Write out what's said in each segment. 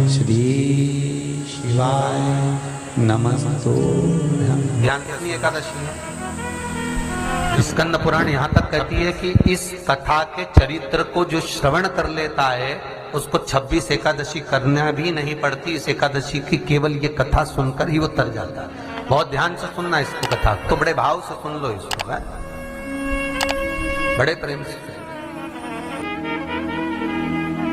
श्री शिवाय नमस्तुभ्यं। ध्यान रखनी एकादशी में स्कंद पुराण यहाँ तक कहती है कि इस कथा के चरित्र को जो श्रवण कर लेता है उसको 26 एकादशी करना भी नहीं पड़ती। इस एकादशी की केवल ये कथा सुनकर ही वो तर जाता है। बहुत ध्यान से सुनना इसको, कथा तो बड़े भाव से सुन लो इसको, है? बड़े प्रेम से।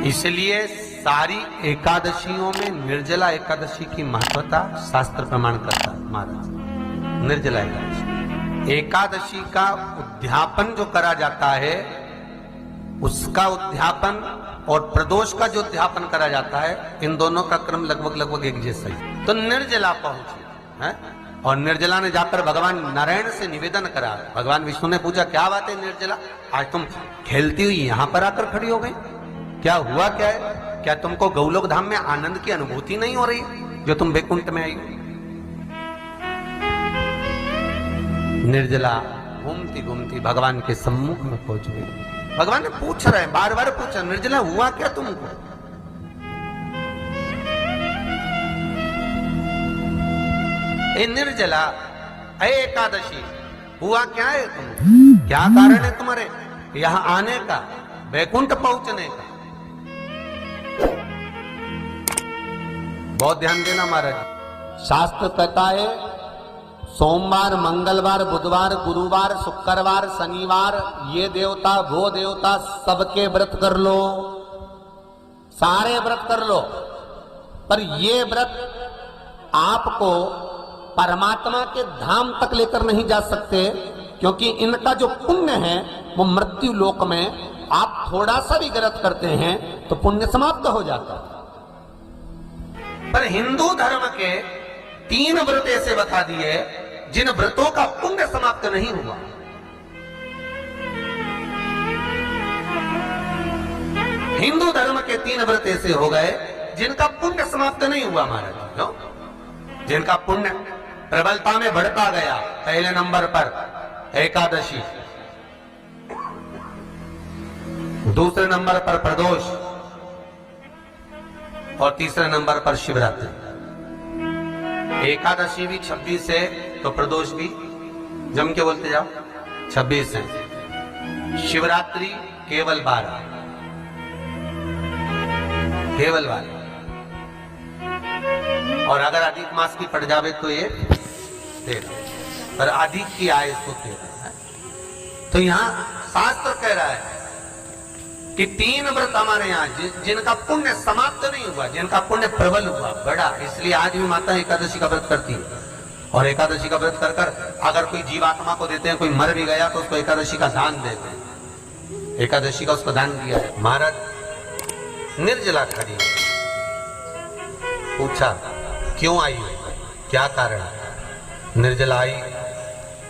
इसलिए सारी एकादशियों में निर्जला एकादशी की महत्वता शास्त्र प्रमाण करता है महाराज। निर्जला एकादशी का उद्यापन जो करा जाता है, उसका उद्यापन और प्रदोष का जो उद्यापन करा जाता है, इन दोनों का क्रम लगभग एक जैसा ही। तो निर्जला पहुंची है और निर्जला ने जाकर भगवान नारायण से निवेदन करा। भगवान विष्णु ने पूछा, क्या बात है निर्जला, आज तुम खेलती हुई यहां पर आकर खड़ी हो गई, क्या हुआ, क्या है? क्या तुमको गौलोक धाम में आनंद की अनुभूति नहीं हो रही जो तुम वैकुंठ में आई? निर्जला घूमती घूमती भगवान के सम्मुख में पहुंच गई। भगवान ने पूछ रहे हैं, बार बार पूछा, निर्जला हुआ क्या तुमको? ए निर्जला, ए एकादशी, हुआ क्या है तुम? क्या कारण है तुम्हारे यहां आने का, वैकुंठ पहुंचने का? बहुत ध्यान देना महाराज। शास्त्र कहता है सोमवार, मंगलवार, बुधवार, गुरुवार, शुक्रवार, शनिवार, ये देवता वो देवता सबके व्रत कर लो, सारे व्रत कर लो, पर ये व्रत आपको परमात्मा के धाम तक लेकर नहीं जा सकते, क्योंकि इनका जो पुण्य है वो मृत्यु लोक में आप थोड़ा सा भी गलत करते हैं तो पुण्य समाप्त हो जाता है। पर हिंदू धर्म के 3 व्रत ऐसे बता दिए जिन व्रतों का पुण्य समाप्त नहीं हुआ। हिंदू धर्म के 3 व्रत ऐसे हो गए जिनका पुण्य समाप्त नहीं हुआ महाराज। क्यों? जिनका पुण्य प्रबलता में बढ़ता गया। पहले नंबर पर एकादशी, दूसरे नंबर पर प्रदोष और तीसरे नंबर पर शिवरात्रि। एकादशी भी 26 है तो प्रदोष भी जम के बोलते जाओ 26 है। शिवरात्रि केवल 12, केवल 12, और अगर अधिक मास की पड़ जावे तो ये 13, पर अधिक की आय तो 13 है। तो यहां शास्त्र कह रहा है कि 3 व्रत हमारे यहाँ जिनका पुण्य समाप्त नहीं हुआ, जिनका पुण्य प्रबल हुआ, बड़ा, इसलिए आज भी माता एकादशी का व्रत करती है। और एकादशी का व्रत कर कर अगर कोई जीवात्मा को देते हैं, कोई मर भी गया तो उसको एकादशी का दान देते हैं। एकादशी का उसको दान दिया है। महाराज निर्जला खड़ी, पूछा क्यों आई, क्या कारण? निर्जला आई,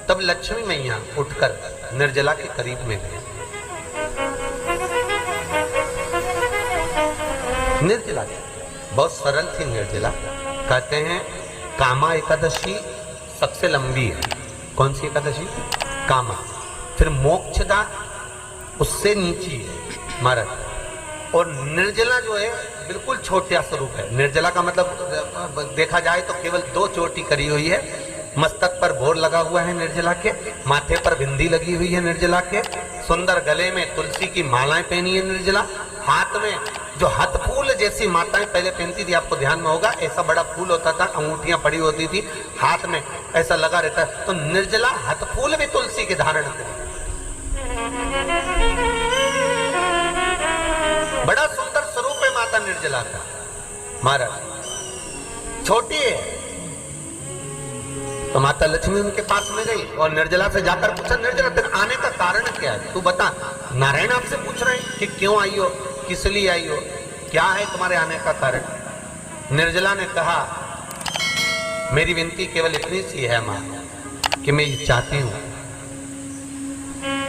तब लक्ष्मी मैया उठकर निर्जला के करीब में गई। निर्जला बहुत सरल थी निर्जला। कहते हैं कामा एकादशी सबसे लंबी है। कौन सी एकादशी? कामा। फिर मोक्षदा उससे नीची है महाराज। और निर्जला जो है बिल्कुल छोटा स्वरूप है। निर्जला का मतलब देखा जाए तो केवल 2 चोटी करी हुई है। मस्तक पर भोर लगा हुआ है निर्जला के, माथे पर बिंदी लगी हुई है निर्जला के, सुंदर गले में तुलसी की मालाएं पहनी है निर्जला, हाथ में जो हाथ फूल जैसी माताएं पहले पहनती थी, आपको ध्यान में होगा, ऐसा बड़ा फूल होता था, अंगूठियां पड़ी होती थी, हाथ में ऐसा लगा रहता है। तो निर्जला हाथ फूल भी तुलसी के धारण करी। बड़ा सुंदर स्वरूप है माता निर्जला का महाराज। छोटी है तो माता लक्ष्मी उनके पास में गई और निर्जला से जाकर पूछा, निर्जला तेरे आने का कारण क्या है, तू बता। नारायण आपसे पूछ रहे हैं कि क्यों आई हो, किस लिए आई हो, क्या है तुम्हारे आने का कारण? निर्जला ने कहा, मेरी विनती केवल इतनी सी है मां कि मैं ये चाहती हूं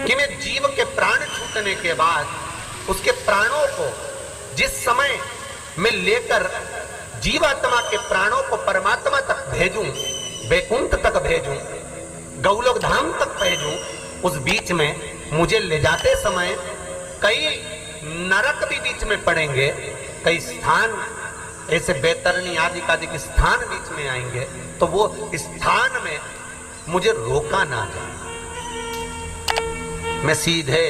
कि मैं जीव के प्राण छूटने के बाद उसके प्राणों को जिस समय मैं लेकर जीवात्मा के प्राणों को परमात्मा तक भेजूं, वैकुंठ तक भेजूं, गौलोक धाम तक भेजूं, उस बीच में मुझे ले जाते समय कई नरक भी बीच में पड़ेंगे, कई स्थान ऐसे बैतरणी आदि के स्थान बीच में आएंगे तो वो स्थान में मुझे रोका ना जाए, मैं सीधे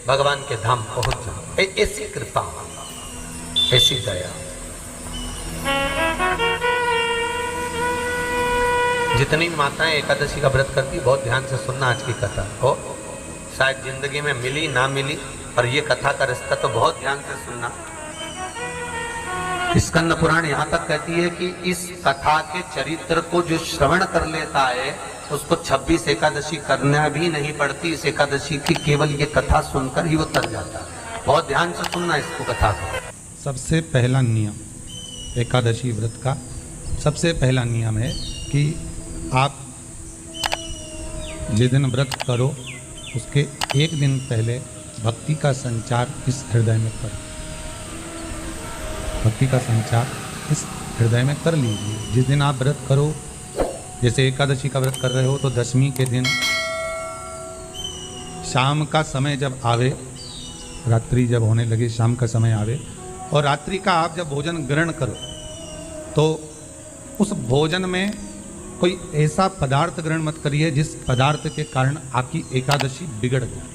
भगवान के धाम पहुंच जाऊं। ऐसी कृपा, ऐसी दया। जितनी माताएं एकादशी का व्रत करती, बहुत ध्यान से सुनना आज की कथा हो, शायद जिंदगी में मिली ना मिली, और ये कथा का रिश्ता तो बहुत ध्यान से सुनना। स्कंद पुराण यहां तक कहती है कि इस कथा के चरित्र को जो श्रवण कर लेता है उसको 26 एकादशी करना भी नहीं पड़ती। इस एकादशी की केवल ये कथा सुनकर ही वो तर जाता है। बहुत ध्यान से सुनना इसको, कथा को। सबसे पहला नियम एकादशी व्रत का, सबसे पहला नियम है कि आप जिस दिन व्रत करो उसके एक दिन पहले भक्ति का संचार इस हृदय में करो। भक्ति का संचार इस हृदय में कर लीजिए। जिस दिन आप व्रत करो, जैसे एकादशी का व्रत कर रहे हो तो दशमी के दिन शाम का समय जब आवे, रात्रि जब होने लगे, शाम का समय आवे और रात्रि का आप जब भोजन ग्रहण करो तो उस भोजन में कोई ऐसा पदार्थ ग्रहण मत करिए जिस पदार्थ के कारण आपकी एकादशी बिगड़ जाए।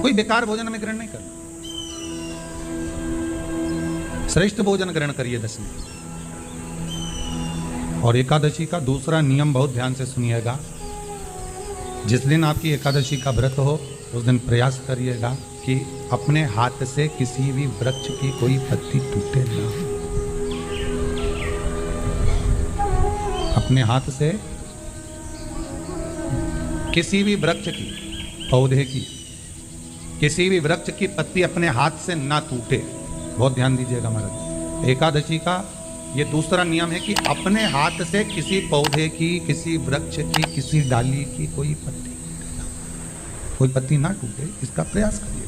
कोई बेकार भोजन में ग्रहण नहीं करना, श्रेष्ठ भोजन ग्रहण करिए दशमी। और एकादशी का दूसरा नियम बहुत ध्यान से सुनिएगा। जिस दिन आपकी एकादशी का व्रत हो उस दिन प्रयास करिएगा कि अपने हाथ से किसी भी वृक्ष की कोई पत्ती टूटे ना। अपने हाथ से किसी भी वृक्ष की, पौधे की, किसी भी वृक्ष की पत्ती अपने हाथ से ना टूटे। बहुत ध्यान दीजिएगा महाराज। एकादशी का ये दूसरा नियम है कि अपने हाथ से किसी पौधे की, किसी वृक्ष की, किसी डाली की कोई पत्ती ना टूटे, इसका प्रयास करिए।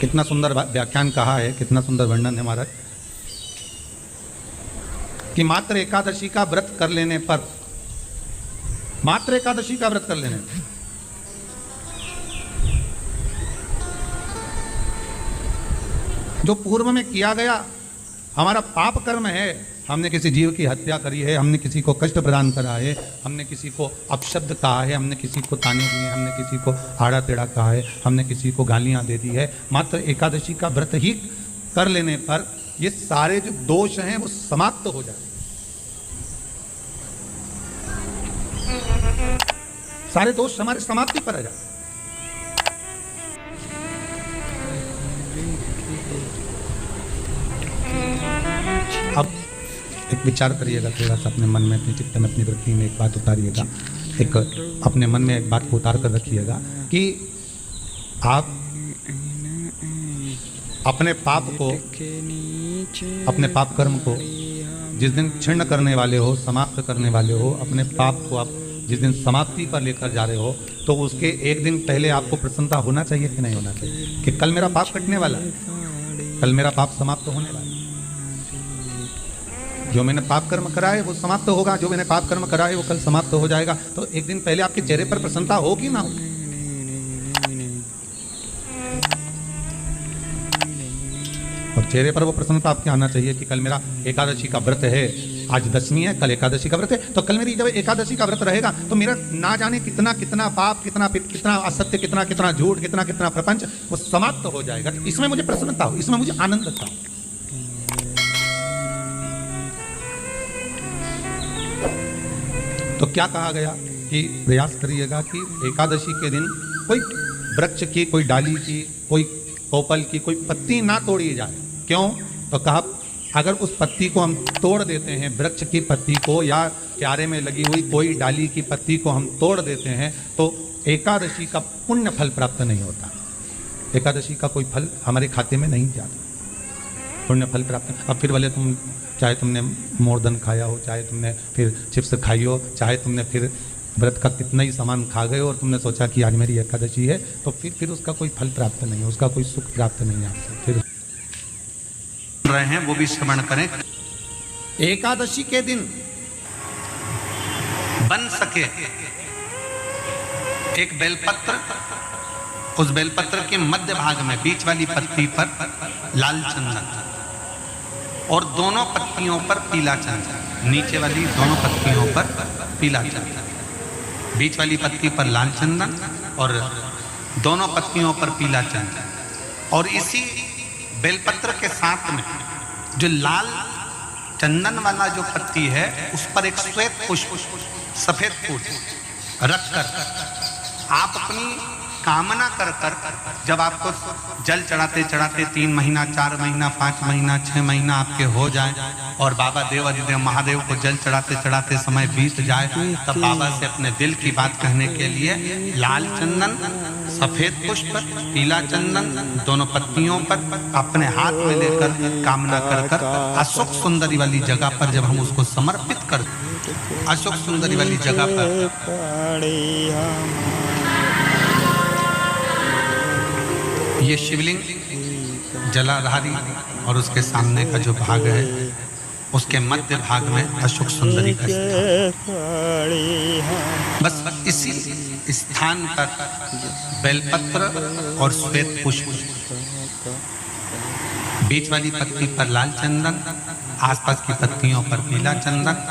कितना सुंदर व्याख्यान कहा है, कितना सुंदर वर्णन है महाराज कि मात्र एकादशी का व्रत कर लेने पर, मात्र एकादशी का व्रत कर लेने पर जो पूर्व में किया गया हमारा पाप कर्म है, हमने किसी जीव की हत्या करी है, हमने किसी को कष्ट प्रदान करा है, हमने किसी को अपशब्द कहा है, हमने किसी को ताने दिए, हमने किसी को आड़ा टेढ़ा कहा है, हमने किसी को गालियां दे दी है, मात्र एकादशी का व्रत ही कर लेने पर ये सारे जो दोष हैं वो समाप्त हो जाते, सारे दोष हमारे समाप्ति पर आ जाते। अब एक विचार करिएगा थोड़ा सा अपने मन में, अपने चित्त में, अपनी वृत्ति में एक बात उतारिएगा। एक अपने मन में एक बात को उतार कर रखिएगा कि आप अपने पाप को, अपने पाप कर्म को जिस दिन क्षीण करने वाले हो, समाप्त करने वाले हो, अपने पाप को आप जिस दिन समाप्ति पर लेकर जा रहे हो तो उसके एक दिन पहले आपको प्रसन्नता होना चाहिए कि नहीं होना चाहिए कि कल मेरा पाप कटने वाला है, कल मेरा पाप समाप्त होने वाला है। जो मैंने पाप कर्म करा है वो समाप्त होगा, जो मैंने पाप कर्म करा है वो कल समाप्त हो जाएगा। तो एक दिन पहले आपके चेहरे पर प्रसन्नता होगी ना होगी? और चेहरे पर वो प्रसन्नता आपके आना चाहिए कि कल मेरा एकादशी का व्रत है, आज दशमी है, कल एकादशी का व्रत है, तो कल मेरी जब एकादशी का व्रत रहेगा तो मेरा ना जाने कितना कितना पाप, कितना असत्य, कितना झूठ, कितना प्रपंच वो समाप्त हो जाएगा। इसमें मुझे प्रसन्नता हो, इसमें मुझे आनंद था। तो क्या कहा गया कि प्रयास करिएगा कि एकादशी के दिन कोई वृक्ष की, कोई डाली की, कोई कोपल की कोई पत्ती ना तोड़ी जाए। क्यों? तो कहा अगर उस पत्ती को हम तोड़ देते हैं, वृक्ष की पत्ती को या क्यारे में लगी हुई कोई डाली की पत्ती को हम तोड़ देते हैं तो एकादशी का पुण्य फल प्राप्त नहीं होता, एकादशी का कोई फल हमारे खाते में नहीं जाता, पुण्य फल प्राप्त। अब फिर भले तुम चाहे तुमने मोरदन खाया हो, चाहे तुमने फिर चिप्स खाई हो, चाहे तुमने फिर व्रत का कितना ही सामान खा गए और तुमने सोचा कि आज मेरी एकादशी है, तो फिर उसका कोई फल प्राप्त नहीं, उसका कोई सुख प्राप्त नहीं आपको। फिर रहे हैं वो भी श्रवण करें। एकादशी के दिन बन सके एक बेलपत्र, उस बेलपत्र के मध्य भाग में बीच वाली पत्ती पर लाल चंदन और दोनों पत्तियों पर पीला चंदन, नीचे वाली दोनों पत्तियों पर पीला चंदन, बीच वाली पत्ती पर लाल चंदन और दोनों पत्तियों पर पीला चंदन। और इसी बेलपत्र के साथ में जो लाल चंदन वाला जो पत्ती है उस पर एक श्वेत पुष्प, सफेद फूल रखकर आप अपनी कामना कर जब आपको जल चढ़ाते चढ़ाते 3 महीना, 4 महीना, 5 महीना, 6 महीना आपके हो जाए और बाबा देव अधिदेव महादेव को जल चढ़ाते चढ़ाते समय बीत जाए, तब बाबा से अपने दिल की बात कहने के लिए लाल चंदन, सफेद पुष्प, पीला चंदन दोनों पत्तियों पर अपने हाथ में लेकर कामना कर अशोक सुंदरी वाली जगह पर जब हम उसको समर्पित कर, अशोक सुंदरी वाली जगह पर ये शिवलिंग जलाधारी और उसके सामने का जो भाग है उसके मध्य भाग में अशोक सुंदरी का बस इसी स्थान पर बेलपत्र और श्वेत पुष्प, बीच वाली पत्ती पर लाल चंदन, आसपास की पत्तियों पर पीला चंदन